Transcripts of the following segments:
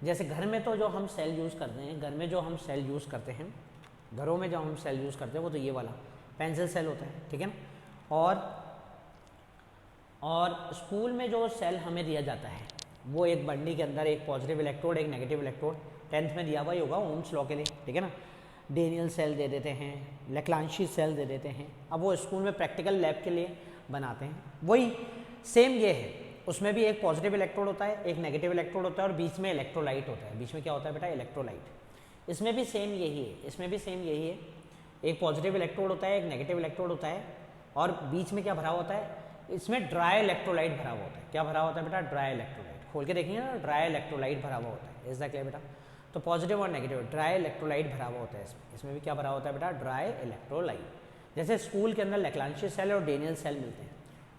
जैसे घर में तो जो हम सेल यूज़ करते हैं, घर में जो हम सेल यूज़ करते हैं, घरों में जो हम सेल यूज़ करते हैं वो तो ये वाला पेंसिल सेल होता है, ठीक है ना। और स्कूल में जो सेल हमें दिया जाता है वो एक बंडी के अंदर एक पॉजिटिव इलेक्ट्रोड एक नेगेटिव इलेक्ट्रोड, 10th में दिया हुआ ही होगा ओम्स लॉ के लिए, ठीक है ना। डेनियल सेल दे देते हैं, लेक्लांशी सेल दे देते हैं। अब वो स्कूल में प्रैक्टिकल लैब के लिए बनाते हैं, वही सेम ये है। उसमें भी एक पॉजिटिव इलेक्ट्रोड होता है, एक नेगेटिव इलेक्ट्रोड होता है और बीच में इलेक्ट्रोलाइट होता है। बीच में क्या होता है बेटा? इलेक्ट्रोलाइट। इसमें भी सेम यही है, इसमें भी सेम यही है। एक पॉजिटिव इलेक्ट्रोड होता है, एक नेगेटिव इलेक्ट्रोड होता है और बीच में क्या भरा होता है? इसमें ड्राई इलेक्ट्रोलाइट भरा हुआ होता है। क्या भरा होता है बेटा? Dry electrolyte. खोल के देखेंगे ना, ड्राई इलेक्ट्रोलाइट भरा हुआ होता है। इज दैट क्लियर बेटा? तो पॉजिटिव और नेगेटिव ड्राई इलेक्ट्रोलाइट भरा हुआ होता है इसमें भी क्या भरा होता है बेटा? Dry electrolyte. जैसे स्कूल के अंदर लेक्लांशी सेल और डेनियल सेल मिलते हैं,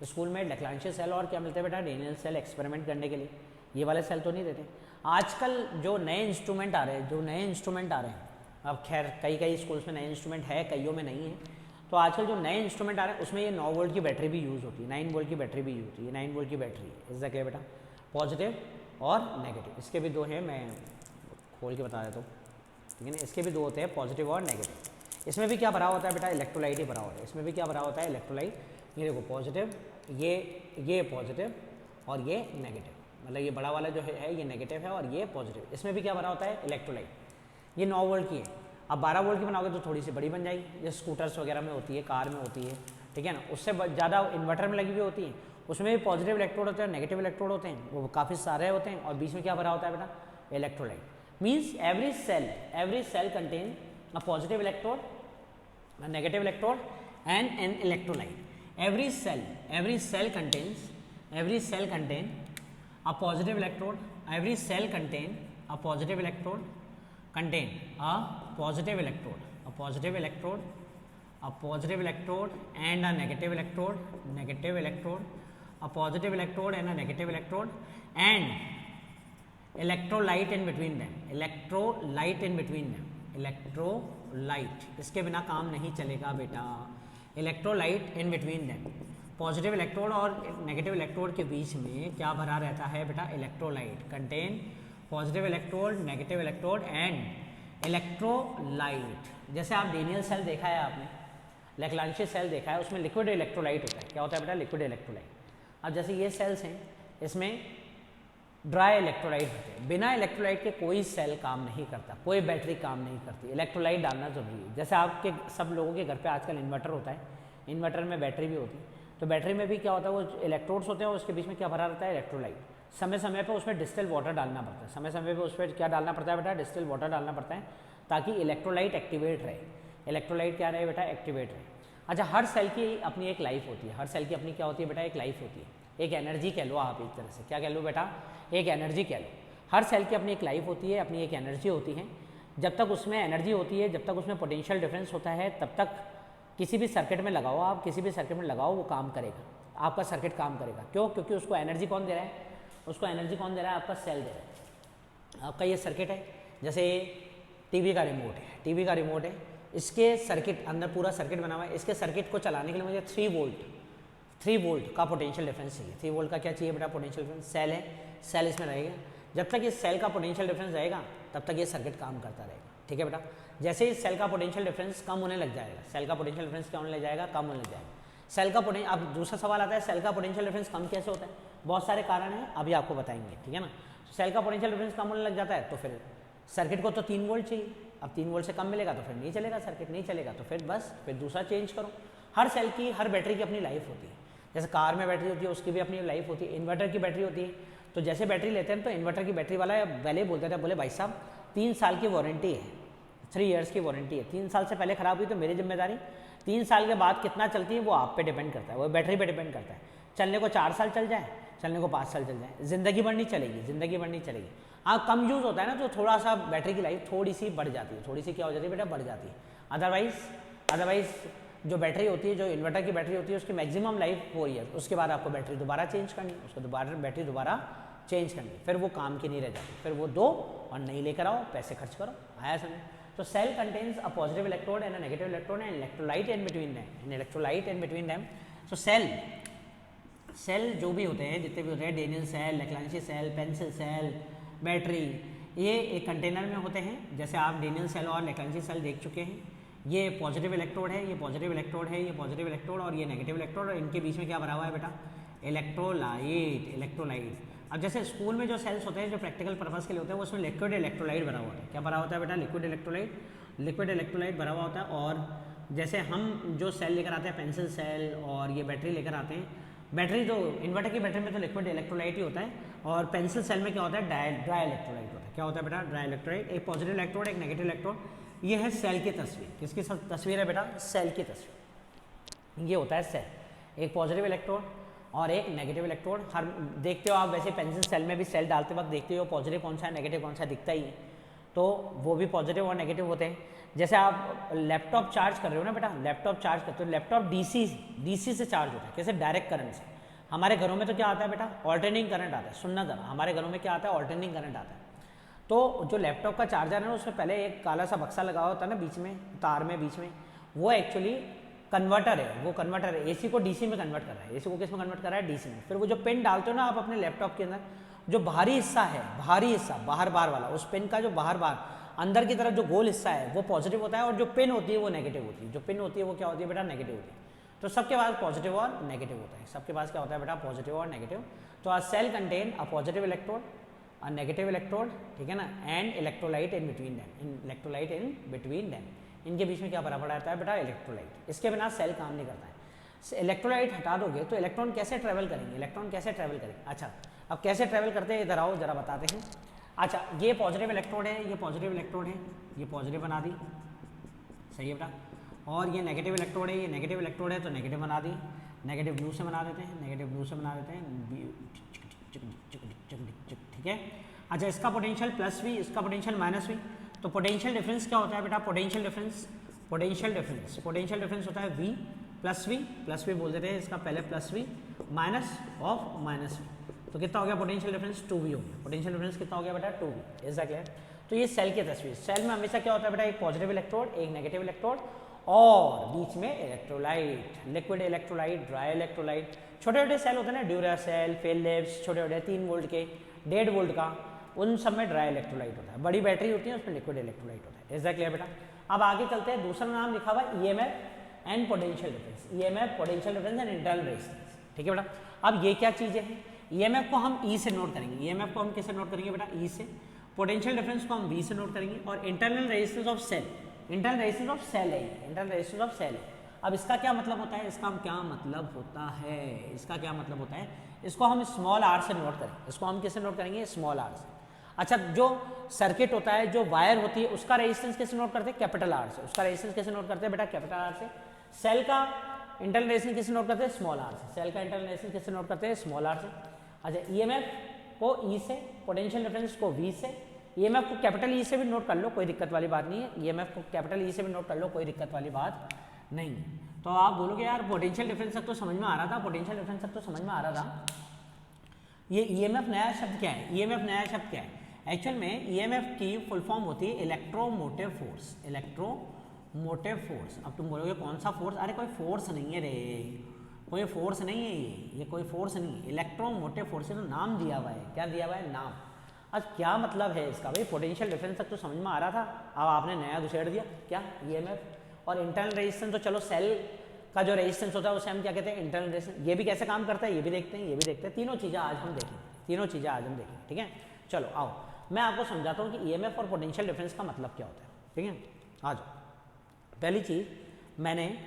स्कूल में लेक्लांशी सेल और क्या मिलते हैं बेटा? डेनियल सेल, एक्सपेरिमेंट करने के लिए। ये वाले सेल तो नहीं देते। आजकल जो नए इंस्ट्रूमेंट आ रहे हैं, अब खैर कई स्कूल्स में नए इंस्ट्रूमेंट है, कईयों में नहीं है। तो आजकल जो नए इंस्ट्रूमेंट आ रहे हैं उसमें ये 9 वोल्ट की बैटरी भी यूज़ होती है, 9 वोल्ट की बैटरी भी यूज होती है। 9 वोल्ट की बैटरी है। इस जगह बेटा पॉजिटिव और नेगेटिव, इसके भी दो हैं, मैं खोल के बता देता हूँ, ठीक है ना। इसके भी दो होते हैं, पॉजिटिव और नेगेटिव। इसमें भी क्या भरा होता है बेटा? इलेक्ट्रोलाइट ही भरा होता है। इसमें भी क्या भरा होता है? इलेक्ट्रोलाइट। ये देखो पॉजिटिव, ये पॉजिटिव और ये नेगेटिव, मतलब ये बड़ा वाला जो है ये नेगेटिव है और ये पॉजिटिव। इसमें भी क्या भरा होता है? इलेक्ट्रोलाइट। ये 9 वोल्ट की है। अब 12 वोल्ट की बनाओगे तो थोड़ी सी बड़ी बन जाएगी, जैसे स्कूटर्स वगैरह में होती है, कार में होती है, ठीक है ना। उससे ज़्यादा इन्वर्टर में लगी हुई होती है, उसमें भी पॉजिटिव इलेक्ट्रोड होते हैं, नेगेटिव इलेक्ट्रोड होते हैं, वो काफ़ी सारे होते हैं। और बीच में क्या भरा होता है बेटा? Electrolyte. Means every cell contain a positive electrode, a negative electrode and an electrolyte. Every cell contains a positive electrode. Every cell contain a positive electrode, a positive electrode and a negative electrode, a positive electrode and a negative electrode, and electrolyte in between them. Electrolyte, इसके बिना काम नहीं चलेगा बेटा। Electrolyte in between them, positive electrode और negative electrode के बीच में क्या भरा रहता है बेटा? Electrolyte. Contain positive electrode, negative electrode and electrolyte. जैसे आप डेनियल सेल देखा है आपने, लेक्लांशी सेल देखा है, उसमें लिक्विड इलेक्ट्रोलाइट होता है। क्या होता है बेटा? Liquid electrolyte. अब जैसे ये सेल्स हैं, इसमें ड्राई इलेक्ट्रोलाइट होते हैं। बिना इलेक्ट्रोलाइट के कोई सेल काम नहीं करता, कोई बैटरी काम नहीं करती। इलेक्ट्रोलाइट डालना जरूरी है। जैसे आपके सब लोगों के घर पे आजकल इन्वर्टर होता है, इन्वर्टर में बैटरी भी होती है, तो बैटरी में भी क्या होता है? वो इलेक्ट्रोड्स होते हैं और उसके बीच में क्या भरा रहता है? इलेक्ट्रोलाइट। समय समय पर उसमें डिस्टिल वाटर डालना पड़ता है, समय समय पर उस पर क्या डालना पड़ता है बेटा? डिस्टिल वाटर डालना पड़ता है, ताकि इलेक्ट्रोलाइट एक्टिवेट रहे। इलेक्ट्रोलाइट क्या रहे बेटा? एक्टिवेट रहे। अच्छा, हर सेल की अपनी एक लाइफ होती है, हर सेल की अपनी क्या होती है बेटा? एक लाइफ होती है, एक एनर्जी कह लो आप एक तरह से। क्या कह लो बेटा? एक एनर्जी कह लो। हर सेल की अपनी एक लाइफ होती है, अपनी एक एनर्जी होती है। जब तक उसमें एनर्जी होती है, जब तक उसमें पोटेंशियल डिफरेंस होता है, तब तक किसी भी सर्किट में लगाओ आप, किसी भी सर्किट में लगाओ, वो काम करेगा, आपका सर्किट काम करेगा। क्यों? क्योंकि उसको एनर्जी कौन दे रहा है? उसको एनर्जी कौन दे रहा है? आपका सेल दे रहा है। आपका ये सर्किट है, जैसे टीवी का रिमोट है, टीवी का रिमोट है, इसके सर्किट अंदर पूरा सर्किट बना हुआ है। इसके सर्किट को चलाने के लिए मुझे 3 वोल्ट का पोटेंशियल डिफरेंस चाहिए। 3 वोल्ट का क्या चाहिए बेटा? Potential difference. सेल है, सेल इसमें रहेगा। जब तक इस सेल का पोटेंशियल डिफरेंस रहेगा तब तक ये सर्किट काम करता रहेगा, ठीक है बेटा। जैसे ही सेल का पोटेंशियल डिफरेंस कम होने लग जाएगा, सेल का पोटेंशियल डिफरेंस क्या होने लग जाएगा? कम होने लग जाएगा। सेल का पोटेंशियल, अब दूसरा सवाल आता है सेल का पोटेंशियल डिफरेंस कम कैसे होता है? बहुत सारे कारण हैं, अभी आपको बताएंगे, ठीक है ना। सेल का पोटेंशियल डिफरेंस कम होने लग जाता है तो फिर सर्किट को तो 3 वोल्ट चाहिए। अब 3 वोल्ट से कम मिलेगा तो फिर नहीं चलेगा सर्किट, नहीं चलेगा तो फिर बस फिर दूसरा चेंज करो। हर सेल की, हर बैटरी की अपनी लाइफ होती है। जैसे कार में बैटरी होती है, उसकी भी अपनी लाइफ होती है। इन्वर्टर की बैटरी होती है, तो जैसे बैटरी लेते हैं तो इन्वर्टर की बैटरी वाला पहले बोलते थे, बोले भाई साहब 3 साल की वारंटी है, 3 इयर्स की वारंटी है। 3 साल से पहले ख़राब हुई तो मेरी जिम्मेदारी। 3 साल के बाद कितना चलती है वो आप पे डिपेंड करता है, वो बैटरी पे डिपेंड करता है। चलने को 4 साल चल जाए, चलने को 5 साल चल जाए, ज़िंदगी भर नहीं चलेगी, ज़िंदगी भर नहीं चलेगी। हाँ, कम यूज़ होता है ना, तो थोड़ा सा बैटरी की लाइफ थोड़ी सी बढ़ जाती है, थोड़ी सी क्या हो जाती है बेटा? बढ़ जाती है। अदरवाइज़ जो बैटरी होती है, जो इन्वर्टर की बैटरी होती है, उसकी मैक्सिमम लाइफ 4 ईयर, उसके बाद आपको बैटरी दोबारा चेंज करनी, उसको बैटरी दोबारा चेंज करनी, फिर वो काम की नहीं रह जाती, फिर वो दो और नई लेकर आओ, पैसे खर्च करो। आया समझ? तो cell contains a positive electrode and a negative electrode and electrolyte in between them, so cell जो भी होते हैं, जितने भी होते हैं, Daniell cell, Leclanche cell, pencil cell, battery, ये एक कंटेनर में होते हैं, जैसे आप डेनियल सेल और लेक्रेंची सेल देख चुके हैं। ये पॉजिटिव इलेक्ट्रोड है, ये पॉजिटिव इलेक्ट्रोड है, ये पॉजिटिव इलेक्ट्रोड और ये नेगेटिव इलेक्ट्रोड, और इनके बीच में क्या भरा हुआ है बेटा, इलेक्ट्रोलाइट। इलेक्ट्रोलाइट, अब जैसे स्कूल में जो सेल्स होते हैं जो प्रैक्टिकल पर्पस के लिए होते हैं, उसमें लिक्विड इलेक्ट्रोलाइट भरा होता है। क्या भरा होता है बेटा, लिक्विड इलेक्ट्रोलाइट। लिक्विड इलेक्ट्रोलाइट भरा हुआ होता है। और जैसे हम जो सेल लेकर आते हैं, पेंसिल सेल और ये बैटरी लेकर आते हैं, बैटरी तो इन्वर्टर की बैटरी में तो लिक्विड इलेक्ट्रोलाइट ही होता है, और पेंसिल सेल में क्या होता है, ड्राई इलेक्ट्रोलाइट होता है। क्या होता है बेटा, ड्राई इलेक्ट्रोलाइट। एक पॉजिटिव इलेक्ट्रोड, एक नेगेटिव इलेक्ट्रोड। ये है सेल की तस्वीर। किसकी तस्वीर है बेटा, सेल की तस्वीर। ये होता है सेल, एक पॉजिटिव इलेक्ट्रोड और एक नेगेटिव इलेक्ट्रोड। हर देखते हो आप वैसे पेंसिल सेल में भी सेल डालते वक्त देखते हो पॉजिटिव कौन सा है, नेगेटिव कौन सा, दिखता ही है। तो वो भी पॉजिटिव और नेगेटिव होते हैं। जैसे आप लैपटॉप चार्ज कर रहे हो ना बेटा, लैपटॉप चार्ज करते हो, लैपटॉप डीसी से चार्ज होता है, कैसे, डायरेक्ट करंट से। हमारे घरों में तो क्या आता है बेटा, ऑल्टरनेटिंग करंट आता है। सुनना जरा, हमारे घरों में क्या आता है, ऑल्टरनेटिंग करंट आता है। तो जो लैपटॉप का चार्जर है ना, उसमें पहले एक काला सा बक्सा लगा होता है ना बीच में, तार में बीच में, वो एक्चुअली कन्वर्टर है। वो कन्वर्टर है, एसी को डीसी में कन्वर्ट कर रहा है। एसी को किस में कन्वर्ट कर रहा है, डीसी में। फिर वो जो पिन डालते हो ना आप अपने लैपटॉप के अंदर, जो बाहरी हिस्सा है, बाहरी हिस्सा बाहर वाला, उस पिन का जो बाहर अंदर की तरफ जो गोल हिस्सा है वो पॉजिटिव होता है, और जो पिन होती है वो नेगेटिव होती है। जो पिन होती है वो क्या होती है बेटा, नेगेटिव होती है। तो सबके पास पॉजिटिव और नेगेटिव होता है। सबके पास क्या होता है बेटा, पॉजिटिव और नेगेटिव। तो a cell contain a positive electrode, a negative electrode, ठीक है ना, and electrolyte in between them, electrolyte in between them. इनके बीच में क्या भरा पड़ा रहता है बेटा, इलेक्ट्रोलाइट। इसके बिना सेल काम नहीं करता है। इलेक्ट्रोलाइट हटा दोगे तो इलेक्ट्रॉन कैसे ट्रेवल करेंगे, इलेक्ट्रॉन कैसे ट्रेवल करेंगे। अच्छा, अब कैसे ट्रेवल करते हैं इधर आओ जरा बताते हैं। अच्छा, ये पॉजिटिव इलेक्ट्रोड है, ये पॉजिटिव इलेक्ट्रोड है, ये पॉजिटिव बना दी, सही है बेटा। और ये नेगेटिव इलेक्ट्रोड है, ये नेगेटिव इलेक्ट्रोड है, तो नेगेटिव बना दी। नेगेटिव ब्लू से बना देते हैं, नेगेटिव ब्लू से बना देते हैं, ठीक है। अच्छा, इसका पोटेंशियल प्लस वी, इसका पोटेंशियल माइनस वी। तो पोटेंशियल डिफरेंस क्या होता है बेटा, पोटेंशियल डिफरेंस होता है वी प्लस वी बोल देते हैं इसका, पहले plus V minus of minus V. तो कितना हो गया पोटेंशियल डिफरेंस, 2v हो गया। पोटेंशियल डिफरेंस कितना हो गया बेटा, 2v। Is that clear. तो ये सेल की तस्वीर। सेल में हमेशा क्या होता है बेटा, एक पॉजिटिव इलेक्ट्रोड, एक नेगेटिव इलेक्ट्रोड, और बीच में electrolyte, liquid electrolyte, dry electrolyte. छोटे छोटे सेल होते हैं ना, ड्यूरा सेल, फेलिप्स, छोटे छोटे 3 वोल्ट के, 1.5 वोल्ट का, उन सब में ड्राई इलेक्ट्रोलाइट होता है। बड़ी बैटरी होती है उसमें लिक्विड इलेक्ट्रोलाइट होता है। इज दैट क्लियर बेटा। अब आगे चलते हैं, दूसरा नाम लिखा हुआ है EMF and potential difference. EMF, potential difference and internal resistance, ठीक है बेटा। अब ये क्या चीजें हैं, ईएमएफ को हम ई से नोट करेंगे। ईएमएफ को हम किससे नोट करेंगे बेटा, ई से। पोटेंशियल डिफरेंस को हम वी से नोट करेंगे, और internal resistance of cell, internal resistance of cell है, इंटरनल रेजिस्टेंस ऑफ सेल है। अब इसका क्या मतलब होता है, इसका क्या मतलब होता है, इसका क्या मतलब होता है, इसको हम स्मॉल आर से नोट करेंगे। इसको हम किससे नोट करेंगे, स्मॉल आर से। अच्छा, जो सर्किट होता है, जो वायर होती है, उसका रेजिस्टेंस कैसे नोट करते हैं, कैपिटल आर से। उसका रेजिस्टेंस कैसे नोट करते हैं बेटा, कैपिटल आर से। सेल का इंटरनल रेजिस्टेंस कैसे नोट करते हैं, स्मॉल आर से। सेल का इंटरनल रेजिस्टेंस कैसे नोट करते हैं, स्मॉल आर से। अच्छा, ईएमएफ को ई से, पोटेंशियल डिफरेंस को वी से। ईएमएफ को कैपिटल ई से भी नोट कर लो, कोई दिक्कत वाली बात नहीं है। ईएमएफ को कैपिटल ई से भी नोट कर लो, कोई दिक्कत वाली बात नहीं है। तो आप बोलोगे यार पोटेंशियल डिफरेंस तक तो समझ में आ रहा था, पोटेंशियल डिफरेंस तक तो समझ में आ रहा था, ये ईएमएफ नया शब्द क्या है, ईएमएफ नया शब्द क्या है। एक्चुअल में ईएमएफ की फुल फॉर्म होती है इलेक्ट्रोमोटिव फोर्स, इलेक्ट्रोमोटिव फोर्स। अब तुम बोलोगे कौन सा फोर्स, अरे कोई फोर्स नहीं है रे, कोई फोर्स नहीं है, ये कोई फोर्स नहीं है, इलेक्ट्रोमोटिव फोर्स है। तो नाम दिया हुआ है, क्या दिया हुआ है, नाम। आज क्या मतलब है इसका भाई, पोटेंशियल डिफरेंस तक तो समझ में आ रहा था, अब आपने नया घुसेड़ दिया क्या, ईएमएफ। और इंटरनल रेजिस्टेंस तो चलो सेल का जो रेजिस्टेंस होता है उसे हम क्या कहते हैं, इंटरनल रेजिस्टेंस। ये भी कैसे काम करता है ये भी देखते हैं, ये भी देखते हैं। तीनों चीज़ें आज हम देखेंगे, तीनों चीज़ें आज हम देखेंगे, ठीक है। चलो आओ मैं आपको समझाता हूँ कि ईएमएफ और पोटेंशियल डिफरेंस का मतलब क्या होता है, ठीक है। आ जाओ। पहली चीज़, मैंने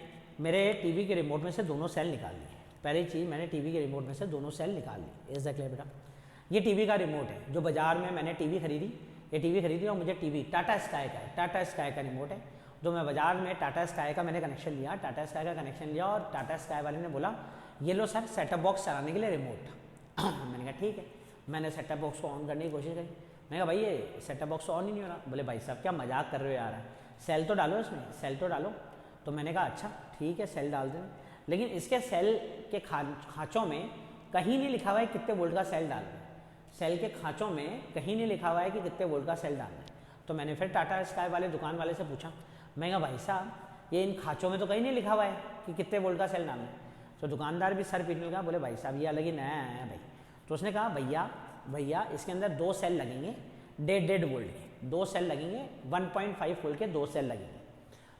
मेरे टीवी के रिमोट में से दोनों सेल निकाल लिए। पहली चीज़, मैंने टीवी के रिमोट में से दोनों सेल निकाल लिए। इज दैट क्लियर बेटा। ये टीवी का रिमोट है, जो बाजार में मैंने टीवी खरीदी, ये टीवी खरीदी और मुझे टीवी टाटा स्काई का है, टाटा स्काई का रिमोट है। जो मैं बाजार में टाटा स्काई का मैंने कनेक्शन लिया, टाटा स्काई का कनेक्शन लिया, और टाटा स्काई वाले ने बोला ये लो सर सेटअप बॉक्स चलाने के लिए रिमोट। मैंने कहा ठीक है। मैंने सेटअप बॉक्स को ऑन करने की कोशिश करी। मैंने कहा भाई ये सेटअप बॉक्स ऑन ही नहीं हो रहा। बोले भाई साहब क्या मजाक कर रहे हो यार, सेल तो डालो इसमें, सेल तो डालो। तो मैंने कहा अच्छा ठीक है सेल डाल दें, लेकिन इसके सेल के खाँचों में कहीं नहीं लिखा हुआ है कितने वोल्ट का सेल डालना है। सेल के खाँचों में कहीं नहीं लिखा हुआ है कि कितने वोल्ट का सेल डालना है। तो मैंने फिर टाटा स्काई वाले दुकान वाले से पूछा, मैं कहा भाई साहब ये इन खाँचों में तो कहीं नहीं लिखा हुआ है कि कितने वोल्ट का सेल डालना है। तो दुकानदार भी सर पीटने लगा, बोले भाई साहब ये अलग ही नया आया है भाई। तो उसने कहा भैया इसके अंदर 2 सेल लगेंगे, डेढ़ वोल्ट के 2 सेल लगेंगे, 1.5 वोल्ट के 2 सेल लगेंगे।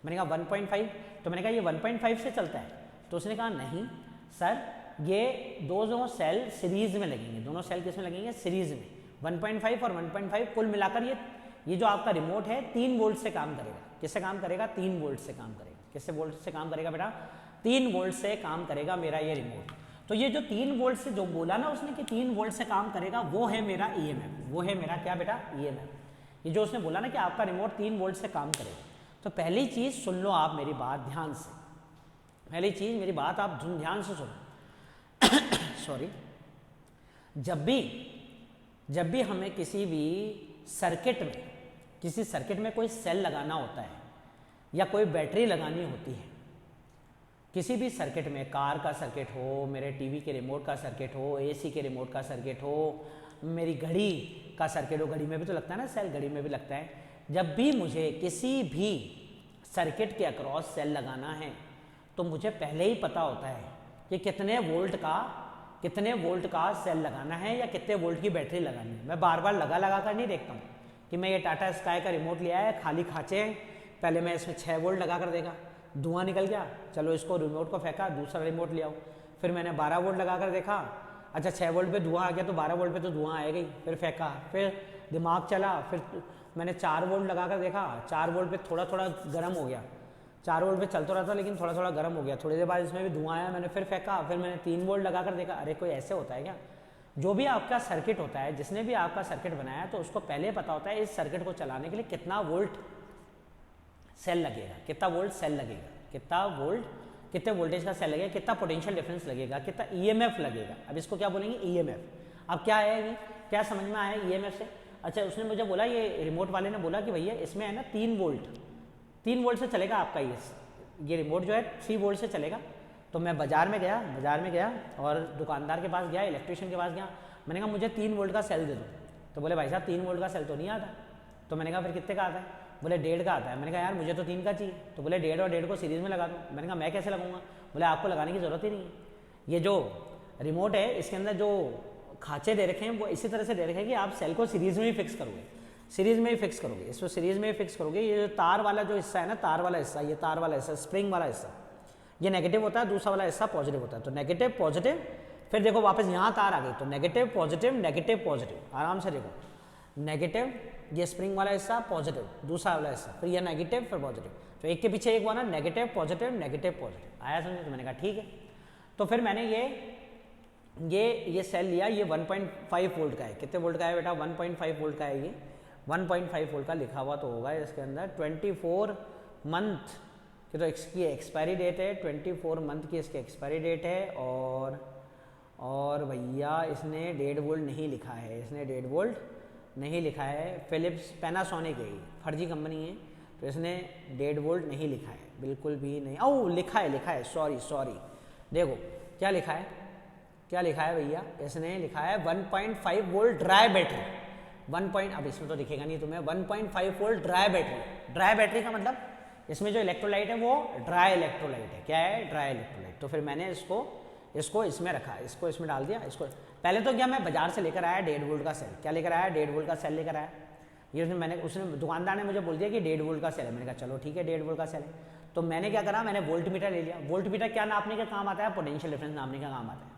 मैंने कहा 1.5, तो मैंने कहा ये 1.5 से चलता है, तो उसने कहा नहीं सर ये दोनों सेल सीरीज में लगेंगे। दोनों सेल किस में लगेंगे? सीरीज में। 1.5 और 1.5 कुल मिलाकर ये जो आपका रिमोट है 3 वोल्ट से काम करेगा। किससे काम करेगा? 3 वोल्ट से काम करेगा। किससे वोल्ट से काम करेगा बेटा? 3 वोल्ट से काम करेगा मेरा ये रिमोट। तो ये जो 3 वोल्ट से जो बोला ना उसने कि 3 वोल्ट से काम करेगा, वो है मेरा ईएमएफ। वो है मेरा क्या बेटा? ईएमएफ। ये जो उसने बोला ना कि आपका रिमोट 3 वोल्ट से काम करेगा। तो पहली चीज सुन लो आप मेरी बात ध्यान से, पहली चीज मेरी बात आप ध्यान से सुनो। सॉरी, जब भी हमें किसी सर्किट में कोई सेल लगाना होता है या कोई बैटरी लगानी होती है, किसी भी सर्किट में, कार का सर्किट हो, मेरे टीवी के रिमोट का सर्किट हो, एसी के रिमोट का सर्किट हो, मेरी घड़ी का सर्किट हो, घड़ी में भी तो लगता है ना सेल, घड़ी में भी लगता है। जब भी मुझे किसी भी सर्किट के अक्रॉस सेल लगाना है तो मुझे पहले ही पता होता है कि कितने वोल्ट का सेल लगाना है या कितने वोल्ट की बैटरी लगानी है। मैं बार बार लगा कर नहीं देखता हूँ कि मैं ये टाटा स्काई का रिमोट लिया है, खाली खांचे, पहले मैं इसमें 6 वोल्ट लगा कर देखा, धुआं निकल गया, चलो इसको रिमोट को फेंका, दूसरा रिमोट ले आओ। फिर मैंने 12 वोल्ट लगा कर देखा, अच्छा 6 वोल्ट पे धुआं आ गया तो 12 वोल्ट पे तो धुआं आएगा ही, फिर फेंका, फिर दिमाग चला, फिर मैंने 4 वोल्ट लगा कर देखा, 4 वोल्ट पे थोड़ा थोड़ा गर्म हो गया, 4 वोल्ट पे चल तो रहा था लेकिन थोड़ा थोड़ा गर्म हो गया, थोड़ी देर बाद इसमें भी धुआं आया, मैंने फिर फेंका, फिर मैंने 3 वोल्ट लगा कर देखा। अरे कोई ऐसे होता है क्या? जो भी आपका सर्किट होता है, जिसने भी आपका सर्किट बनाया है, तो उसको पहले पता होता है इस सर्किट को चलाने के लिए कितना वोल्ट सेल लगेगा, कितना वोल्ट सेल लगेगा, कितने वोल्टेज का सेल लगेगा, कितना पोटेंशियल डिफरेंस लगेगा, कितना ईएमएफ लगेगा। अब इसको क्या बोलेंगे? ईएमएफ। अब क्या है ये, क्या समझ में आया ईएमएफ से? अच्छा, उसने मुझे बोला, ये रिमोट वाले ने बोला कि भैया इसमें है ना 3 वोल्ट से चलेगा आपका ये रिमोट जो है 3 वोल्ट से चलेगा। तो मैं बाजार में गया और दुकानदार के पास गया, इलेक्ट्रिशियन के पास गया, मैंने कहा मुझे 3 वोल्ट का सेल दे दो। तो बोले भाई साहब 3 वोल्ट का सेल तो नहीं आता। तो मैंने कहा फिर कितने का आता है? बोले 1.5 का आता है। मैंने कहा यार मुझे तो 3 का चाहिए। तो बोले 1.5 और 1.5 को सीरीज में लगा दो। मैंने कहा मैं कैसे लगाऊंगा? बोले आपको लगाने की ज़रूरत ही नहीं है, ये जो रिमोट है इसके अंदर जो खांचे दे रखे हैं वो इसी तरह से दे रखे हैं कि आप सेल को सीरीज में ही फिक्स करोगे, इसको सीरीज में ही फिक्स करोगे। ये जो तार वाला जो हिस्सा है ना, तार वाला हिस्सा, स्प्रिंग वाला हिस्सा, ये नेगेटिव होता है, दूसरा वाला हिस्सा पॉजिटिव होता है। तो नेगेटिव पॉजिटिव, फिर देखो वापस यहाँ तार आ गई, तो नेगेटिव पॉजिटिव, आराम से देखो, नेगेटिव ये स्प्रिंग वाला हिस्सा, पॉजिटिव दूसरा वाला हिस्सा, फिर ये नेगेटिव फिर पॉजिटिव, तो एक के पीछे एक हुआ ना, नेगेटिव पॉजिटिव आया समझ? तो मैंने कहा ठीक है। तो फिर मैंने ये सेल लिया, ये 1.5 वोल्ट का है। कितने वोल्ट का है बेटा? 1.5 वोल्ट का है। ये 1.5 वोल्ट का लिखा हुआ तो होगा इसके अंदर। 24 मंथ की तो इसकी एक्सपायरी डेट है, 24 मंथ की इसकी एक्सपायरी डेट है। और भैया इसने 1.5 वोल्ट नहीं लिखा है, फिलिप्स पैनासोनिक है, फर्जी कंपनी है, तो इसने 1.5 वोल्ट नहीं लिखा है, बिल्कुल भी नहीं। ओ लिखा है, सॉरी, देखो क्या लिखा है भैया, इसने लिखा है 1.5 वोल्ट ड्राई बैटरी। अब इसमें तो दिखेगा नहीं तुम्हें, 1.5 वोल्ट ड्राई बैटरी का मतलब इसमें जो इलेक्ट्रोलाइट है वो ड्राई इलेक्ट्रोलाइट है। क्या है? Dry electrolyte. तो फिर मैंने इसको इसमें रखा, इसको इसमें डाल दिया। इसको पहले तो क्या, मैं बाजार से लेकर आया 1.5 वोल्ट का सेल। क्या लेकर आया? 1.5 वोल्ट का सेल लेकर आया। ये उसने दुकानदार ने मुझे बोल दिया कि 1.5 वोल्ट का सेल है। मैंने कहा चलो ठीक है, 1.5 वोल्ट का सेल है। तो मैंने क्या करा, मैंने वोल्ट मीटर ले लिया। वोल्ट मीटर क्या नापने का काम आता है? पोटेंशियल डिफरेंस नापने का काम आता है।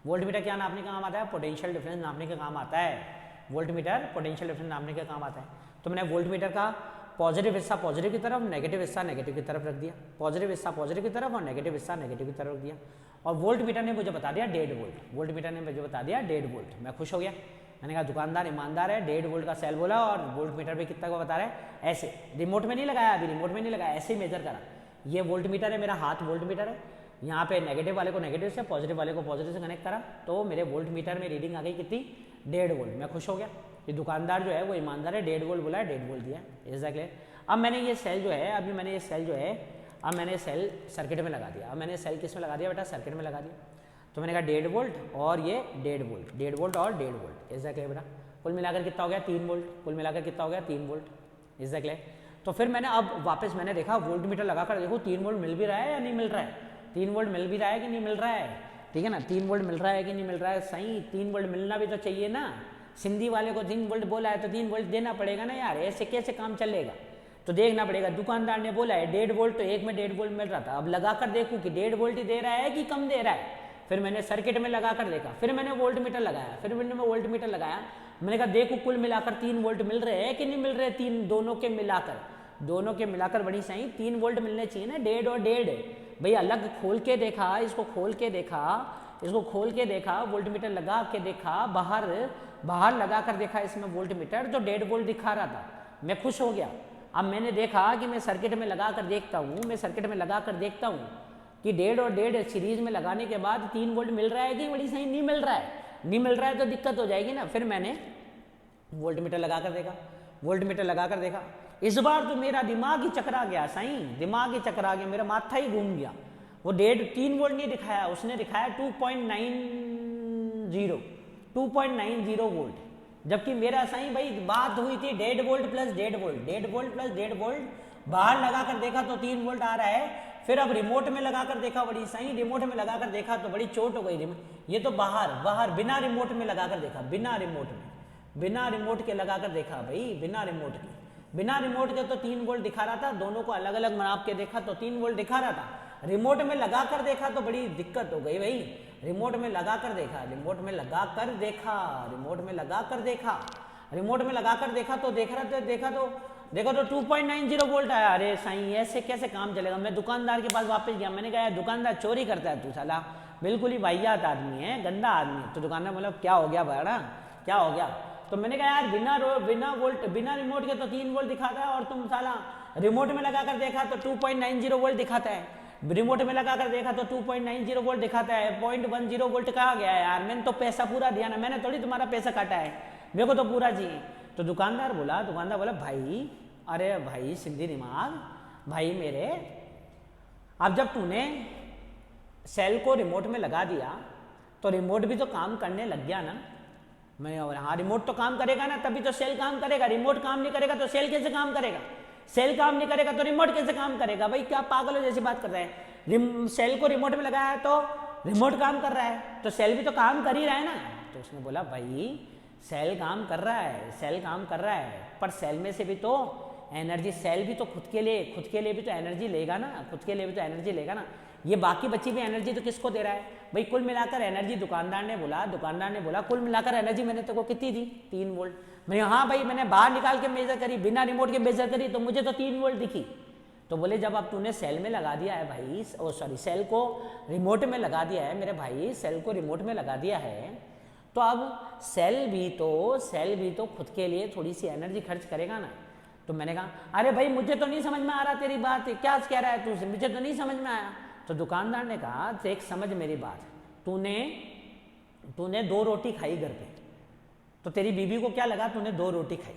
वोल्ट मीटर क्या नापने का काम आता है? पोटेंशियल डिफरेंस नापने का काम आता है। वोल्ट मीटर पोटेंशियल डिफरेंस नापने का काम आता है। तो मैंने वोल्ट मीटर का पॉजिटिव हिस्सा पॉजिटिव की तरफ, नेगेटिव हिस्सा नेगेटिव की तरफ रख दिया। पॉजिटिव हिस्सा पॉजिटिव की तरफ और नेगेटिव हिस्सा नेगेटिव की तरफ रख दिया। और वोल्ट मीटर ने मुझे बता दिया 1.5 वोल्ट। मैं खुश हो गया। मैंने कहा दुकानदार ईमानदार है, 1.5 वोल्ट का सेल बोला और वोल्ट मीटर पे कितना को बता रहा है। ऐसे रिमोट में नहीं लगाया, ऐसे ही मेजर करा। ये वोल्ट मीटर है, मेरा हाथ वोल्ट मीटर है, यहाँ पे नेगेटिव वाले को नेगेटिव से, पॉजिटिव वाले को पॉजिटिव से कनेक्ट करा, तो मेरे वोल्ट मीटर में रीडिंग आ गई कितनी? 1.5 वोल्ट। मैं खुश हो गया, ये दुकानदार जो है वो ईमानदार है, 1.5 वोल्ट बोला है, 1.5 वोल्ट दिया। एग्जैक्टली। अब मैंने ये सेल सर्किट में लगा दिया। अब मैंने सेल किस में लगा दिया बेटा? सर्किट में लगा दिया। तो मैंने कहा 1.5 वोल्ट और ये 1.5 वोल्ट, 1.5 वोल्ट और 1.5 वोल्ट। एग्जैक्टली बेटा। कुल मिलाकर कितना हो गया? 3 वोल्ट। एग्जैक्टली। तो फिर मैंने अब वापस मैंने देखा वोल्ट मीटर लगाकर, देखो 3 वोल्ट मिल भी रहा है या नहीं मिल रहा है? 3 वोल्ट मिल भी रहा है कि नहीं मिल रहा है? ठीक है ना, 3 वोल्ट मिल रहा है कि नहीं मिल रहा है? सही, 3 वोल्ट मिलना भी तो चाहिए ना, सिंधी वाले को 3 वोल्ट बोला है तो 3 वोल्ट देना पड़ेगा ना यार, ऐसे कैसे काम चलेगा? तो देखना पड़ेगा। दुकानदार ने बोला है 1.5 वोल्ट, तो एक में 1.5 वोल्ट मिल रहा था, अब लगा कर देखूँ कि 1.5 वोल्ट ही दे रहा है कि कम दे रहा है। फिर मैंने सर्किट में लगा कर देखा, फिर मैंने वोल्ट मीटर लगाया, फिर मैंने वोल्ट मीटर लगाया, मैंने कहा देखो कुल मिलाकर 3 वोल्ट मिल रहे हैं कि नहीं मिल रहे, दोनों के मिलाकर बड़ी सही 3 वोल्ट मिलने चाहिए ना, 1.5 और 1.5। भाई अलग खोल के देखा, इसको खोल के देखा, वोल्ट मीटर लगा के देखा, बाहर लगा कर देखा इसमें वोल्ट मीटर, तो 1.5 वोल्ट दिखा रहा था। मैं खुश हो गया। अब मैंने देखा कि मैं सर्किट में लगा कर देखता हूँ कि 1.5 और 1.5 सीरीज में लगाने के बाद 3 वोल्ट मिल रहा है कि बड़ी सही नहीं मिल रहा है तो दिक्कत हो जाएगी ना। फिर मैंने वोल्ट मीटर लगा कर देखा, इस बार तो मेरा दिमाग ही चकरा गया, मेरा माथा ही घूम गया। वो 3 वोल्ट नहीं दिखाया, उसने दिखाया 2.90 वोल्ट, जबकि मेरा सही भाई बात हुई थी 1.5 वोल्ट प्लस 1.5 वोल्ट, बाहर लगा कर देखा तो 3 वोल्ट आ रहा है। फिर अब रिमोट में लगा कर देखा, बड़ी सही रिमोट में लगा कर देखा तो बड़ी चोट हो गई। ये तो बाहर बिना रिमोट में लगा कर देखा, बिना रिमोट के लगा कर देखा भाई, बिना रिमोट के तो 3 वोल्ट दिखा रहा था। दोनों को अलग अलग माप के देखा तो 3 वोल्ट दिखा रहा था। रिमोट में लगा कर देखा तो बड़ी दिक्कत हो गई भाई, रिमोट में लगा कर देखा तो देखा तो 2.90 वोल्ट आया। अरे साईं ऐसे कैसे काम चलेगा? मैं दुकानदार के पास वापस गया, मैंने कहा दुकानदार चोरी करता है तू साला, बिल्कुल ही वाहियात आदमी है, गंदा आदमी है। तो दुकानदार बोला क्या हो गया भाड़ा, क्या हो गया? तो मैंने कहा यार बिना रिमोट के तो 3 वोल्ट दिखाता है और तुम साला रिमोट में लगा कर देखा तो 2.90 वोल्ट दिखाता है, रिमोट में लगा कर देखा तो 2.90 वोल्ट दिखाता है, 0.10 वोल्ट कहा गया है यार, मैंने तो पैसा पूरा दिया ना, मैंने थोड़ी तुम्हारा पैसा काटा है, मेरे को तो पूरा चाहिए। तो दुकानदार बोला भाई, अरे भाई सिंधी दिमाग भाई मेरे, अब जब तूने सेल को रिमोट में लगा दिया तो रिमोट भी तो काम करने लग गया ना। मैं हाँ रिमोट तो काम करेगा ना, तभी तो सेल काम करेगा। रिमोट काम नहीं करेगा तो सेल कैसे काम करेगा? सेल काम नहीं करेगा तो रिमोट कैसे काम करेगा? भाई क्या पागलों जैसी बात कर रहे हैं? सेल को रिमोट में लगाया है तो रिमोट काम कर रहा है, तो सेल भी तो काम कर ही रहा है ना। तो उसने बोला भाई सेल काम कर रहा है, पर सेल में से भी तो एनर्जी, सेल भी तो खुद के लिए भी तो एनर्जी लेगा ना, ये बाकी बची हुई एनर्जी तो किसको दे रहा है भाई? कुल मिलाकर एनर्जी दुकानदार ने बोला कुल मिलाकर एनर्जी मैंने तेरे को कितनी दी? 3 वोल्ट। मैंने हाँ भाई, मैंने बाहर निकाल के मेजर करी, बिना रिमोट के मेजर करी तो मुझे तो 3 वोल्ट दिखी। तो बोले जब अब तूने सेल में लगा दिया है भाई, सेल को रिमोट में लगा दिया है मेरे भाई, सेल को रिमोट में लगा दिया है, तो अब सेल भी तो खुद के लिए थोड़ी सी एनर्जी खर्च करेगा ना। तो मैंने कहा अरे भाई मुझे तो नहीं समझ में आ रहा तेरी बात, क्या कह रहा है तू, मुझे तो नहीं समझ में आया। तो दुकानदार ने कहा देख समझ मेरी बात, तूने 2 रोटी खाई घर पे, तो तेरी बीबी को क्या लगा तूने 2 रोटी खाई?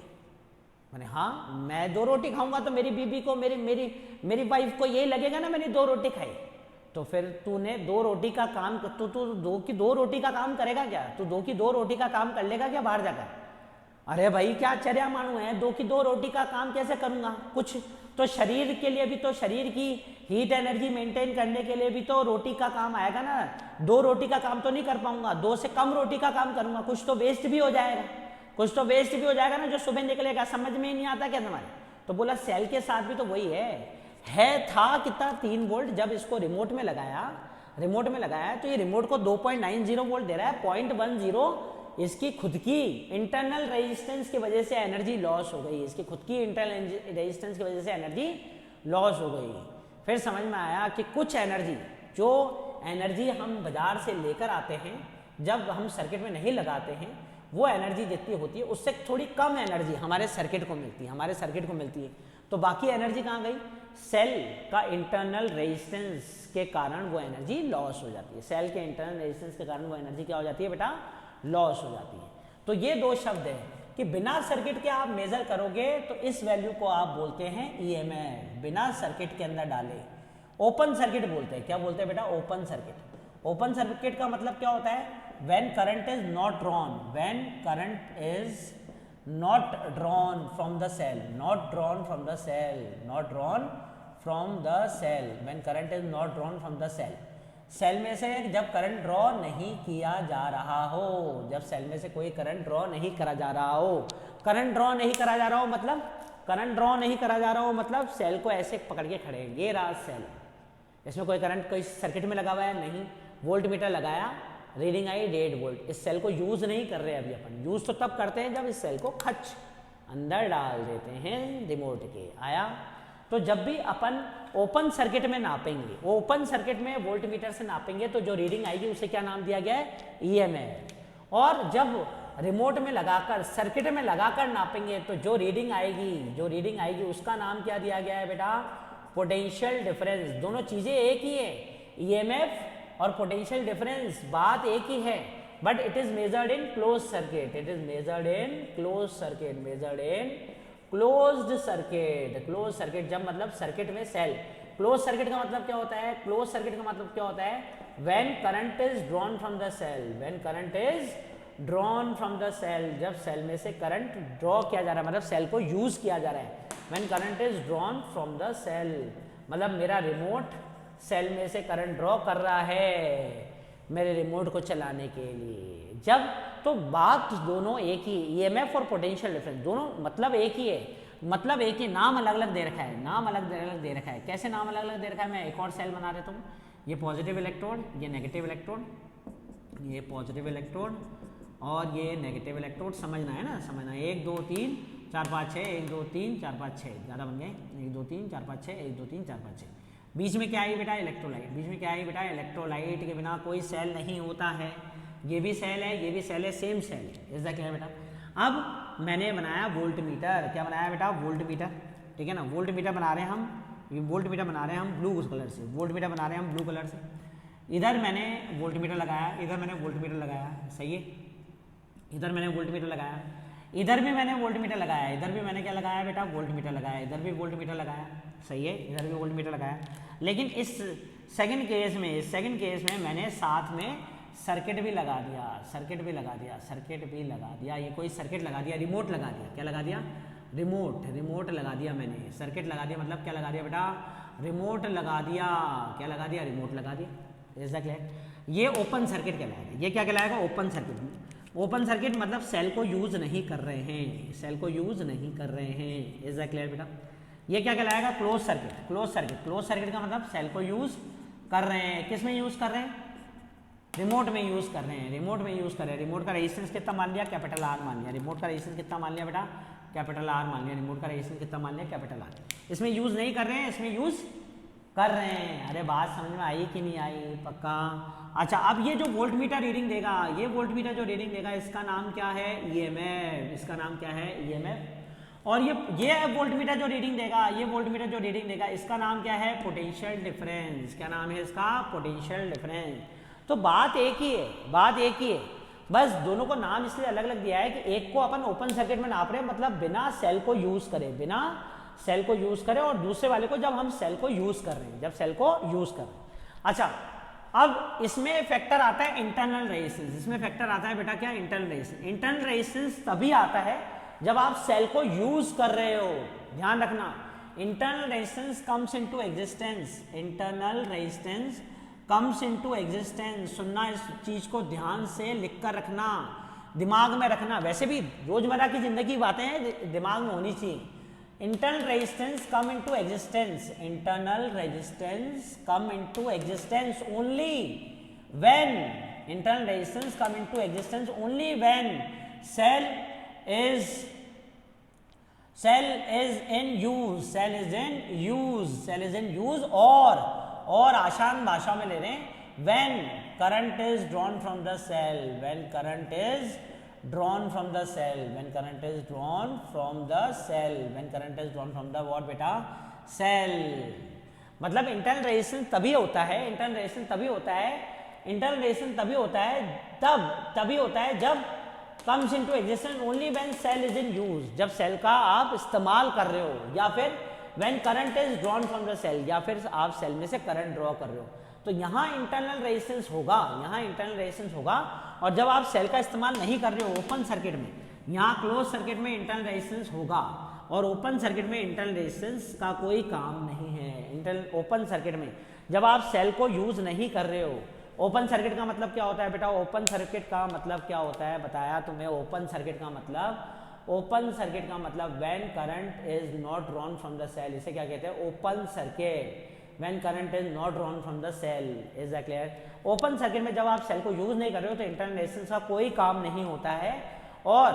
मैंने हाँ मैं 2 रोटी खाऊंगा तो मेरी बीबी को, मेरी वाइफ को यही लगेगा ना मैंने 2 रोटी खाई। तो फिर तूने 2 रोटी का काम, तू 2 की 2 रोटी का काम करेगा क्या? तू 2 की 2 रोटी का काम कर लेगा क्या बाहर जाकर? अरे भाई क्या चर्या मानू है, 2 की 2 रोटी का काम कैसे करूंगा? कुछ तो शरीर के लिए भी तो, शरीर की हीट एनर्जी मेंटेन करने के लिए भी तो रोटी का काम आएगा ना। 2 रोटी का काम तो नहीं कर पाऊंगा, 2 से कम रोटी का काम करूंगा, कुछ तो वेस्ट भी हो जाएगा ना जो सुबह निकलेगा। समझ में ही नहीं आता क्या तुम्हारे? तो बोला सेल के साथ भी तो वही था कितना 3 वोल्ट। जब इसको रिमोट में लगाया तो ये रिमोट को 2.90 वोल्ट दे रहा है, 0.10 इसकी खुद की इंटरनल रेजिस्टेंस की वजह से एनर्जी लॉस हो गई, फिर समझ में आया कि कुछ एनर्जी, जो एनर्जी हम बाजार से लेकर आते हैं जब हम सर्किट में नहीं लगाते हैं, वो एनर्जी जितनी होती है उससे थोड़ी कम एनर्जी हमारे सर्किट को मिलती है। तो बाकी एनर्जी कहाँ गई? सेल का इंटरनल रेजिस्टेंस के कारण वो एनर्जी लॉस हो जाती है। सेल के इंटरनल रेजिस्टेंस के कारण वो एनर्जी क्या हो जाती है बेटा? लॉस हो जाती है। तो ये 2 शब्द है कि बिना सर्किट के आप मेजर करोगे तो इस वैल्यू को आप बोलते हैं ईएमएफ, बिना सर्किट के अंदर डाले। ओपन सर्किट बोलते हैं, क्या बोलते हैं बेटा? Open circuit. ओपन सर्किट का मतलब क्या होता है? When current is not drawn from the cell, when current is not drawn from the cell, cell में से जब करंट ड्रॉ नहीं किया जा रहा हो, जब सेल में से कोई करंट ड्रॉ नहीं करा जा रहा हो, करंट ड्रॉ नहीं करा जा रहा हो मतलब करंट ड्रॉ नहीं करा जा रहा हो मतलब सेल को ऐसे पकड़ के खड़े हैं, ये रहा सेल, इसमें कोई करंट कोई सर्किट में लगा हुआ है नहीं, वोल्ट मीटर लगाया, रीडिंग आई 1.5 वोल्ट। इस सेल को यूज नहीं कर रहे अभी अपन, यूज तो तब करते हैं जब इस सेल को खच अंदर डाल देते हैं रिमोट के। आया? तो जब भी अपन ओपन सर्किट में नापेंगे, ओपन सर्किट में वोल्ट मीटर से नापेंगे तो जो रीडिंग आएगी उसे क्या नाम दिया गया है? ईएमएफ। और जब रिमोट में लगाकर सर्किट में लगाकर नापेंगे तो जो रीडिंग आएगी उसका नाम क्या दिया गया है बेटा? Potential difference. दोनों चीजें एक ही है, ईएमएफ और पोटेंशियल डिफरेंस बात एक ही है, but it is measured in close circuit, it is measured in close circuit, measured in closed circuit. Close circuit जब मतलब सर्किट में सेल, क्लोज सर्किट का मतलब क्या होता है? क्लोज सर्किट का मतलब क्या होता है? When current is drawn from the cell, when current is drawn from the cell, जब सेल में से करंट ड्रॉ किया जा रहा है मतलब सेल को यूज किया जा रहा है। When current is drawn from the cell मतलब मेरा रिमोट सेल में से करंट ड्रॉ कर रहा है मेरे रिमोट को चलाने के लिए। जब तो बात दोनों एक ही, ईएमएफ और पोटेंशियल डिफरेंस दोनों मतलब एक ही है, मतलब एक ही, नाम अलग अलग दे रखा है, नाम अलग अलग दे रखा है। कैसे नाम अलग अलग दे रखा है? मैं एक और सेल बना देता हूँ, ये पॉजिटिव इलेक्ट्रोड, ये नेगेटिव इलेक्ट्रोड, ये पॉजिटिव इलेक्ट्रोड और ये नेगेटिव इलेक्ट्रोड। समझना है ना, समझना। 1 2 3 4 5 6, 1 2 3 4 5 6, ज़्यादा बन गए। 1 2 3 4 5 6, 1 2 3 4 5 6। बीच में क्या आई बेटा? इलेक्ट्रोलाइट। बीच में क्या आई बेटा? इलेक्ट्रोलाइट के बिना कोई सेल नहीं होता है। ये भी सेल है, ये भी सेल है, सेम सेल है। इज दैट क्लियर बेटा? अब मैंने बनाया वोल्ट मीटर। क्या बनाया बेटा? Volt meter. ठीक है ना, वोल्ट मीटर बना रहे हैं हम, ये वोल्ट मीटर बना रहे हैं हम ब्लू कलर से, वोल्ट मीटर बना रहे हैं हम ब्लू कलर से। इधर मैंने वोल्ट मीटर लगाया, इधर मैंने वोल्ट मीटर लगाया, सही है। इधर मैंने वोल्ट मीटर लगाया, इधर भी मैंने वोल्ट मीटर लगाया, इधर भी मैंने क्या लगाया बेटा? वोल्ट मीटर लगाया, इधर भी वोल्ट मीटर लगाया, सही है। इधर भी वोल्ट मीटर लगाया। लेकिन इस सेकंड केस में मैंने साथ में सर्किट भी लगा दिया, सर्किट भी लगा दिया, सर्किट भी लगा दिया। ये कोई सर्किट लगा दिया, रिमोट लगा दिया। क्या लगा दिया? रिमोट लगा दिया मैंने। सर्किट लगा दिया मतलब क्या लगा दिया बेटा? रिमोट लगा दिया। क्या लगा दिया? रिमोट लगा दिया। Is that clear? ये ओपन सर्किट कहलाएगा। ये क्या कहलाएगा? Open circuit. ओपन सर्किट मतलब सेल को यूज नहीं कर रहे हैं, सेल को यूज नहीं कर रहे हैं। इज दैट क्लियर बेटा? ये क्या कहलाएगा? Close circuit. Close circuit, close circuit का मतलब सेल को यूज कर रहे हैं। किस में यूज कर रहे हैं? रिमोट में यूज कर रहे हैं, रिमोट में यूज कर रहे हैं। रिमोट का रेजिस्टेंस कितना मान लिया? कैपिटल आर मान लिया। रिमोट का रेजिस्टेंस कितना मान लिया बेटा? कैपिटल आर मान लिया। रिमोट का रेजिस्टेंस कितना मान लिया? Capital R. इसमें यूज नहीं कर रहे हैं, इसमें यूज कर रहे हैं। अरे बात समझ में आई कि नहीं आई? पक्का? अच्छा, अब ये जो वोल्ट मीटर रीडिंग देगा, ये वोल्ट मीटर जो रीडिंग देगा इसका नाम क्या है? ईएमएफ। इसका नाम क्या है? ईएमएफ। और ये वोल्ट मीटर जो रीडिंग देगा, ये वोल्ट मीटर जो रीडिंग देगा इसका नाम क्या है? Potential difference. क्या नाम है इसका? Potential difference. तो बात एक ही है, बात एक ही है, बस दोनों को नाम इसलिए अलग अलग दिया है कि एक को अपन ओपन सर्किट में नाप रहे हैं मतलब बिना सेल को यूज करें, बिना सेल को यूज करें, और दूसरे वाले को जब हम सेल को यूज कर रहे हैं, जब सेल को यूज कर रहे हैं। अच्छा, अब इसमें फैक्टर आता है इंटरनल रेजिस्टेंस। इसमें फैक्टर आता है बेटा क्या? Internal resistance. इंटरनल रेजिस्टेंस तभी आता है जब आप सेल को यूज कर रहे हो। ध्यान रखना, internal resistance comes into existence, internal resistance comes into existence. सुनना, इस चीज को ध्यान से लिख कर रखना, दिमाग में रखना। वैसे भी रोजमर्रा की जिंदगी बातें दिमाग में होनी चाहिए। Internal resistance come into existence, internal resistance come into existence only when, internal resistance come into existence only when cell is in use, cell is in use, और आसान भाषा में ले रहे हैं, when current is drawn from the cell, when current is drawn from the cell, when current is drawn from the cell, when current is drawn from the what बेटा? Cell. मतलब internal resistance तभी होता है, internal resistance तभी होता है, internal resistance तभी होता है तभी होता है जब comes into existence only when cell is in use, जब सेल का आप इस्तेमाल कर रहे हो, या फिर when current is drawn from the cell, या फिर आप सेल में से करंट ड्रॉ कर रहे हो। तो यहाँ इंटरनल रेजिस्टेंस होगा, यहाँ इंटरनल रेजिस्टेंस होगा। और जब आप सेल का इस्तेमाल नहीं कर रहे हो ओपन सर्किट में, यहाँ क्लोज सर्किट में इंटरनल रेजिस्टेंस होगा, और ओपन सर्किट में इंटरनल रेजिस्टेंस का कोई काम नहीं है। इंटरनल ओपन सर्किट में जब आप सेल को यूज नहीं कर रहे हो। ओपन सर्किट का मतलब क्या होता है बेटा? ओपन सर्किट का मतलब क्या होता है बताया तुम्हें? ओपन सर्किट का मतलब when current is not drawn from the cell, इसे क्या कहते हैं? Open circuit. When current is not drawn from the cell, is that clear? Open circuit में जब आप सेल को यूज नहीं कर रहे हो तो इंटरनल रेजिस्टेंस का कोई काम नहीं होता है, और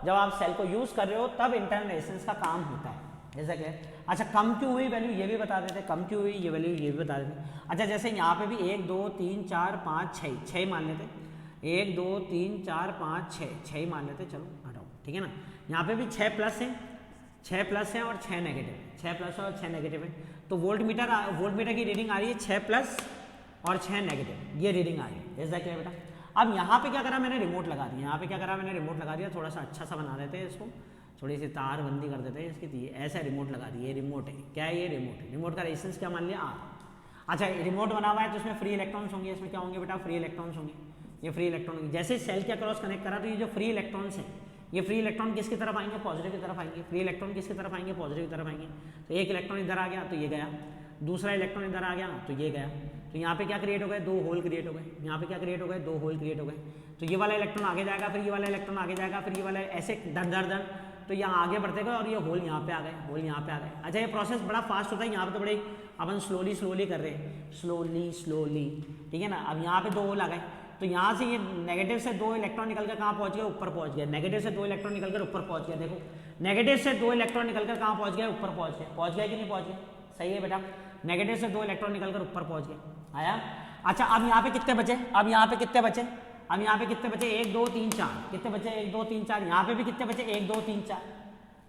जब आप सेल को यूज कर रहे हो तब इंटरनल रेजिस्टेंस का काम होता है। ऐसा क्लियर? अच्छा, कम क्यों हुई वैल्यू ये भी बता देते, कम क्यों हुई ये वैल्यू ये भी बता देते। अच्छा, जैसे यहाँ पे भी 1 2 3 4 5 6 मान लेते, 1 2 3 4 5 6 मान लेते, चलो हटाओ, ठीक है ना। यहाँ पे भी 6 प्लस है, 6 प्लस है और 6 नेगेटिव है, 6 प्लस और 6 नेगेटिव है। तो वोल्ट मीटर की रीडिंग आ रही है 6 प्लस और 6 नेगेटिव, ये रीडिंग आ रही है। ऐसा क्या बेटा? अब यहाँ पे क्या करा मैंने? रिमोट लगा दिया। यहाँ पे क्या करा मैंने? रिमोट लगा दिया। थोड़ा सा अच्छा सा बना देते हैं इसको, थोड़ी सी तार बंदी कर देते हैं इसकी। ये ऐसा रिमोट लगा दिए, रिमोट है। क्या है ये? रिमोट है। रिमोट का रेजिस्टेंस क्या मान लिया? R। अच्छा, रिमोट बना हुआ है तो इसमें फ्री इलेक्ट्रॉन्स होंगे। इसमें क्या होंगे बेटा? फ्री इलेक्ट्रॉन्स होंगे। ये फ्री इलेक्ट्रॉन होंगे। जैसे सेल के क्रॉस कनेक्ट करा तो ये जो फ्री इलेक्ट्रॉन्स है, ये फ्री इलेक्ट्रॉन किसकी तरफ आएंगे? पॉजिटिव की तरफ आएंगे। फ्री इलेक्ट्रॉन किसकी तरफ आएंगे? पॉजिटिव की तरफ आएंगे। तो एक इलेक्ट्रॉन इधर आ गया तो ये गया, दूसरा इलेक्ट्रॉन इधर आ गया तो ये गया। तो यहाँ पे क्या क्रिएट हो गए? 2 होल क्रिएट हो गए। यहाँ पे क्या क्रिएट हो गए? 2 होल क्रिएट हो गए। तो ये वाला इलेक्ट्रॉन आगे जाएगा, फिर ये वाला इलेक्ट्रॉन आगे जाएगा, फिर ये वाला ऐसे दर तो यहाँ आगे बढ़ते गए और ये होल यहाँ पे आ गए, होल यहाँ पे आ गए। अच्छा, ये प्रोसेस बड़ा फास्ट होता है। यहाँ पे तो बड़े अपन स्लोली कर रहे हैं, स्लोली, ठीक है ना। अब यहाँ पे 2 होल आ गए, तो यहाँ से ये नेगेटिव से 2 इलेक्ट्रॉन निकलकर कहाँ पहुँच गए? ऊपर पहुँच गए। नेगेटिव से 2 इलेक्ट्रॉन निकलकर ऊपर पहुँच गया। देखो, नेगेटिव से 2 इलेक्ट्रॉन निकलकर कहाँ पहुँच गए? ऊपर पहुँच गए। पहुँच गए कि नहीं पहुँच गए? सही है बेटा, नेगेटिव से 2 इलेक्ट्रॉन निकलकर ऊपर पहुँच गए। आया? अच्छा, अब यहाँ पे कितने बचे? अब यहाँ पे कितने बचे? 1 2 3 4 कितने बचे? 1 2 3 4। यहाँ पे भी कितने बचे? 1 2 3 4।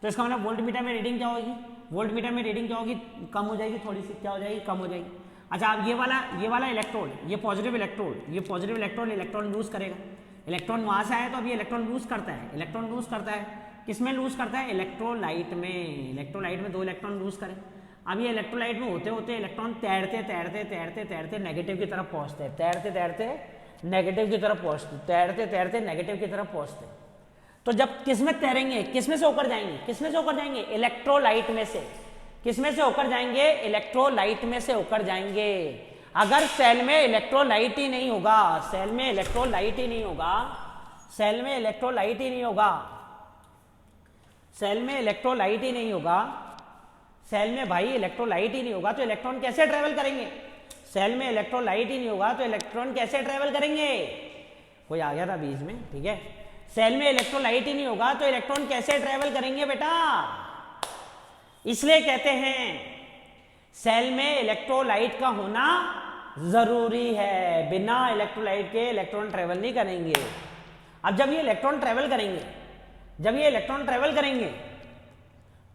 तो इसका मतलब वोल्ट मीटर में रीडिंग क्या होगी? वोल्ट मीटर में रीडिंग क्या होगी? कम हो जाएगी, थोड़ी सी क्या हो जाएगी? कम हो जाएगी। अच्छा, अब ये वाला इलेक्ट्रोड, ये पॉजिटिव इलेक्ट्रोड इलेक्ट्रॉन लूज करेगा। इलेक्ट्रॉन वहाँ से आया तो अब ये इलेक्ट्रॉन लूज करता है। किसमें लूज करता है? इलेक्ट्रोलाइट में 2 इलेक्ट्रॉन लूज करें। अब ये इलेक्ट्रोलाइट में होते होते इलेक्ट्रॉन तैरते नेगेटिव की तरफ पहुँचते हैं, तैरते नेगेटिव की तरफ पहुँचते। तो जब किसमें तैरेंगे? किसमें से होकर जाएंगे? इलेक्ट्रोलाइट में से। किसमें से होकर जाएंगे? इलेक्ट्रोलाइट में से होकर जाएंगे। अगर सेल में इलेक्ट्रोलाइट ही नहीं होगा, सेल में भाई इलेक्ट्रोलाइट ही नहीं होगा तो इलेक्ट्रॉन कैसे ट्रेवल करेंगे? कोई आ गया था बीच में, ठीक है। सेल में इलेक्ट्रोलाइट ही नहीं होगा तो इलेक्ट्रॉन कैसे ट्रेवल करेंगे बेटा? इसलिए कहते हैं सेल में इलेक्ट्रोलाइट का होना जरूरी है। बिना इलेक्ट्रोलाइट के इलेक्ट्रॉन ट्रेवल नहीं करेंगे। अब जब ये इलेक्ट्रॉन ट्रेवल करेंगे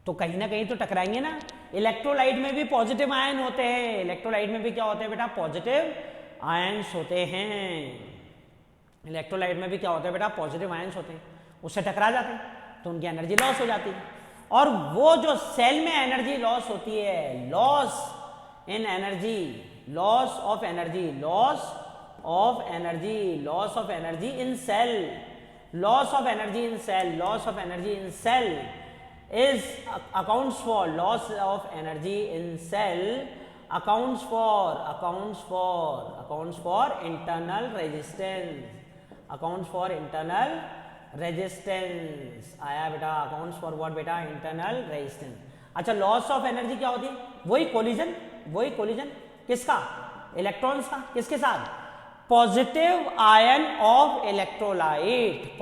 तो कहीं ना कहीं तो टकराएंगे ना। इलेक्ट्रोलाइट में भी पॉजिटिव आयन होते हैं। इलेक्ट्रोलाइट में भी क्या होते हैं बेटा? पॉजिटिव आयन्स होते हैं। इलेक्ट्रोलाइट में भी क्या होता है बेटा? पॉजिटिव आयन्स होते हैं। उससे टकरा जाते हैं तो उनकी एनर्जी लॉस हो जाती है। और वो जो सेल में एनर्जी लॉस होती है, loss of energy in cell is accounts for internal resistance। आया बेटा? accounts for what बेटा? internal resistance। अच्छा, लॉस ऑफ एनर्जी क्या होती है? वही कोलिजन किसका? इलेक्ट्रॉन्स का। किसके साथ? Positive ion of electrolyte.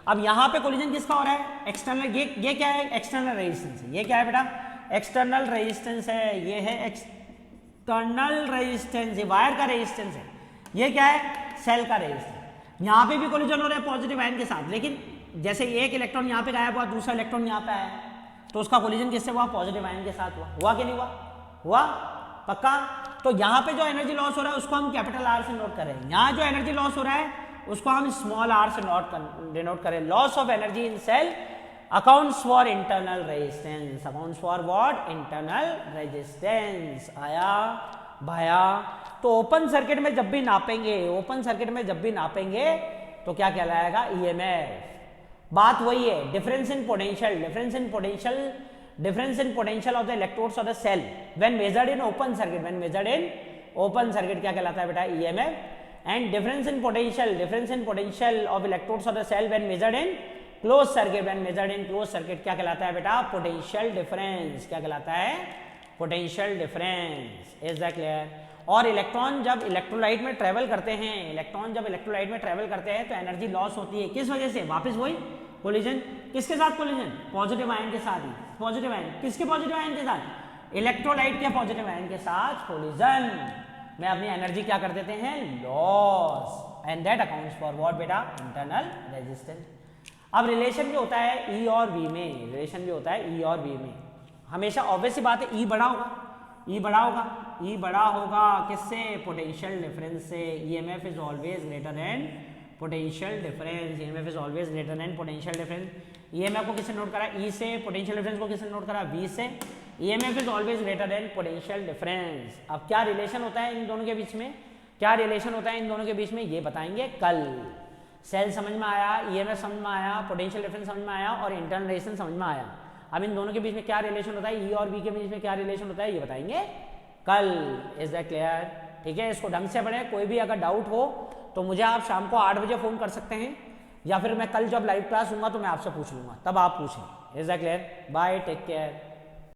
अब यहां पे कोलिजन किसका हो रहा है? एक्सटर्नल। ये क्या है? एक्सटर्नल रेजिस्टेंस है। ये क्या है बेटा? एक्सटर्नल रेजिस्टेंस है। ये है एक्सटर्नल रेजिस्टेंस, ये वायर का रेजिस्टेंस है। ये क्या है? सेल का रेजिस्टेंस। यहां पे भी कोलिजन हो रहा है पॉजिटिव आयन के साथ, लेकिन जैसे एक इलेक्ट्रॉन यहां पे गायब हुआ, दूसरा इलेक्ट्रॉन यहां पे आया, तो उसका कोलिजन किससे हुआ? पॉजिटिव आयन के साथ हुआ कि नहीं हुआ? पक्का? तो यहां पे जो एनर्जी लॉस हो रहा है उसको हम कैपिटल आर से नोट करें। यहां जो एनर्जी लॉस हो रहा है उसको हम स्मॉल आर से डिनोट करें। Loss of energy in cell accounts for internal resistance. आया भाया? तो ओपन सर्किट में जब भी नापेंगे तो क्या कहलाएगा? ईएमएफ। बात वही है, difference in potential difference in potential of the electrodes of the cell when measured in open circuit, when measured in open circuit क्या कहलाता है बेटा, EMF, and difference in potential of electrodes of the cell when measured in closed circuit, when measured in closed circuit क्या कहलाता है बेटा, potential difference, क्या कहलाता है, potential difference. Is that clear? और इलेक्ट्रॉन जब इलेक्ट्रोलाइट में ट्रेवल करते हैं, इलेक्ट्रॉन जब इलेक्ट्रोलाइट में ट्रेवल करते हैं तो एनर्जी लॉस होती है, किस वजह से, वापस वही कोलिजन, किसके साथ कोलिजन, पॉजिटिव आयन के साथ ही, पॉजिटिव आयन, किसके पॉजिटिव आयन के साथ, इलेक्ट्रोलाइट के पॉजिटिव आयन के साथ कोलिजन में अपनी एनर्जी क्या कर देते हैं, loss, and that accounts for what बेटा, इंटरनल रेजिस्टेंस. अब रिलेशन भी होता है ई और वी में, रिलेशन भी होता है ई और वी में, हमेशा ऑब्वियस सी बात है, ई बड़ा होगा, ई बड़ा होगा, ई बड़ा होगा किससे, पोटेंशियल डिफरेंस से. EMF is always greater than potential difference, EMF is always greater than potential difference. EMF को किसने नोट करा, ई से, पोटेंशियल डिफरेंस को किसने नोट करा, वी से. EMF is always greater than potential difference. अब क्या रिलेशन होता है इन दोनों के बीच में, क्या रिलेशन होता है इन दोनों के बीच में, ये बताएंगे कल. सेल समझ में आया, ईएमएफ समझ में आया, पोटेंशियल डिफरेंस समझ में आया और इंटरनल रेजिस्टेंस समझ में आया. अब इन दोनों के बीच में क्या रिलेशन होता है, ई और वी के बीच में क्या रिलेशन होता है, ये बताएंगे कल. Is that clear? ठीक है, इसको ढंग से पढ़े. कोई भी अगर डाउट हो तो मुझे आप शाम को 8 बजे फ़ोन कर सकते हैं, या फिर मैं कल जब लाइव क्लास दूंगा तो मैं आपसे पूछ लूंगा, तब आप पूछें. Is that clear? Bye, take care.